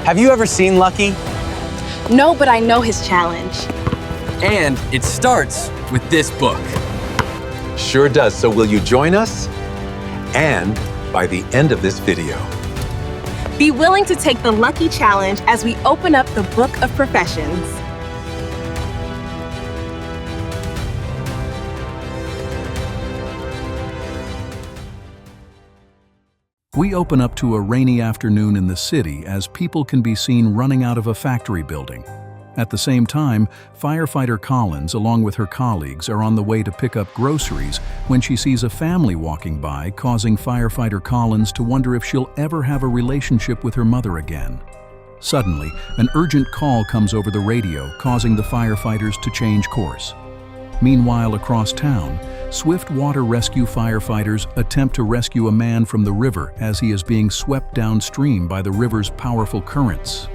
Have you ever seen Lucky? No, but I know his challenge. And it starts with this book. Sure does. So will you join us? And by the end of this video, Be willing to take the Lucky Challenge as we open up the Book of Professions. We open up to a rainy afternoon in the city as people can be seen running out of a factory building. At the same time, Firefighter Collins, along with her colleagues, are on the way to pick up groceries when she sees a family walking by, causing Firefighter Collins to wonder if she'll ever have a relationship with her mother again. Suddenly, an urgent call comes over the radio, causing the firefighters to change course. Meanwhile, across town, swift water rescue firefighters attempt to rescue a man from the river as he is being swept downstream by the river's powerful currents.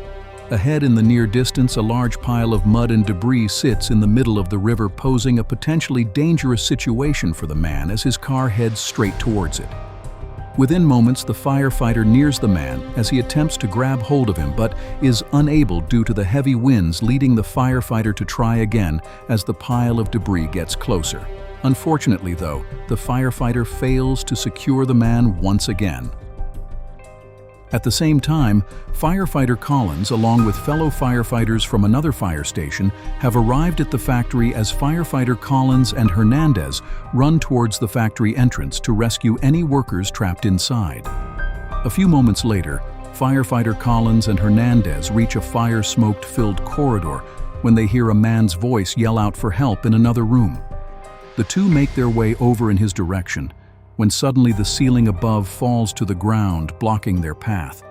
Ahead in the near distance, a large pile of mud and debris sits in the middle of the river, posing a potentially dangerous situation for the man as his car heads straight towards it. Within moments, the firefighter nears the man as he attempts to grab hold of him, but is unable due to the heavy winds, leading the firefighter to try again as the pile of debris gets closer. Unfortunately, though, the firefighter fails to secure the man once again. At the same time, Firefighter Collins, along with fellow firefighters from another fire station, have arrived at the factory as Firefighter Collins and Hernandez run towards the factory entrance to rescue any workers trapped inside. A few moments later, Firefighter Collins and Hernandez reach a fire-smoke-filled corridor when they hear a man's voice yell out for help in another room. The two make their way over in his direction, when suddenly the ceiling above falls to the ground, blocking their path.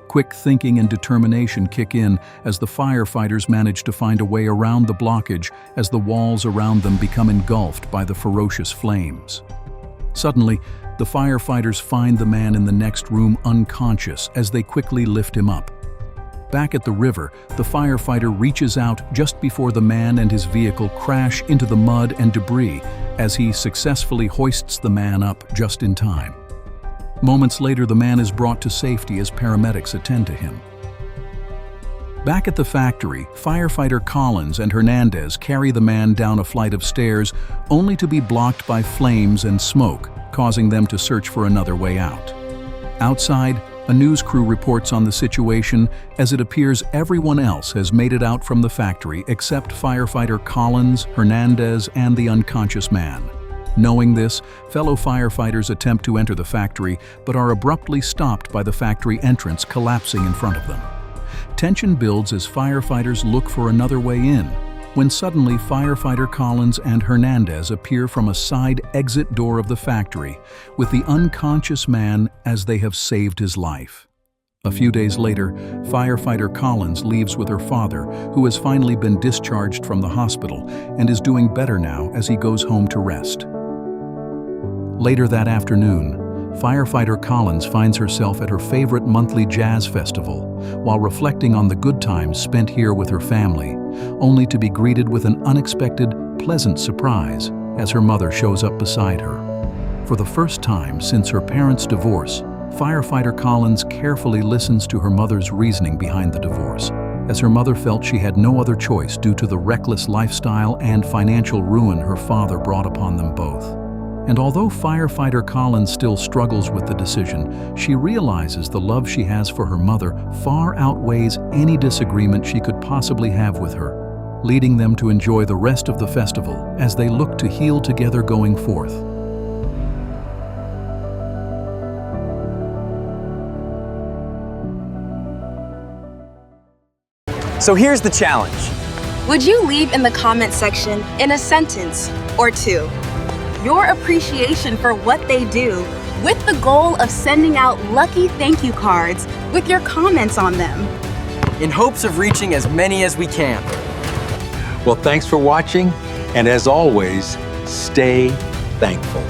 Quick thinking and determination kick in as the firefighters manage to find a way around the blockage as the walls around them become engulfed by the ferocious flames. Suddenly, the firefighters find the man in the next room unconscious as they quickly lift him up. Back at the river, the firefighter reaches out just before the man and his vehicle crash into the mud and debris as he successfully hoists the man up just in time. Moments later, the man is brought to safety as paramedics attend to him. Back at the factory, Firefighter Collins and Hernandez carry the man down a flight of stairs only to be blocked by flames and smoke, causing them to search for another way out. Outside, a news crew reports on the situation as it appears everyone else has made it out from the factory except Firefighter Collins, Hernandez, and the unconscious man. Knowing this, fellow firefighters attempt to enter the factory but are abruptly stopped by the factory entrance collapsing in front of them. Tension builds as firefighters look for another way in, when suddenly Firefighter Collins and Hernandez appear from a side exit door of the factory with the unconscious man as they have saved his life. A few days later, Firefighter Collins leaves with her father, who has finally been discharged from the hospital and is doing better now as he goes home to rest. Later that afternoon, Firefighter Collins finds herself at her favorite monthly jazz festival while reflecting on the good times spent here with her family, only to be greeted with an unexpected, pleasant surprise as her mother shows up beside her. For the first time since her parents' divorce, Firefighter Collins carefully listens to her mother's reasoning behind the divorce, as her mother felt she had no other choice due to the reckless lifestyle and financial ruin her father brought upon them both. And although Firefighter Collins still struggles with the decision, she realizes the love she has for her mother far outweighs any disagreement she could possibly have with her, leading them to enjoy the rest of the festival as they look to heal together going forth. So here's the challenge. Would you leave in the comment section, in a sentence or two, your appreciation for what they do, with the goal of sending out lucky thank you cards with your comments on them, in hopes of reaching as many as we can. Well, thanks for watching, and as always, stay thankful.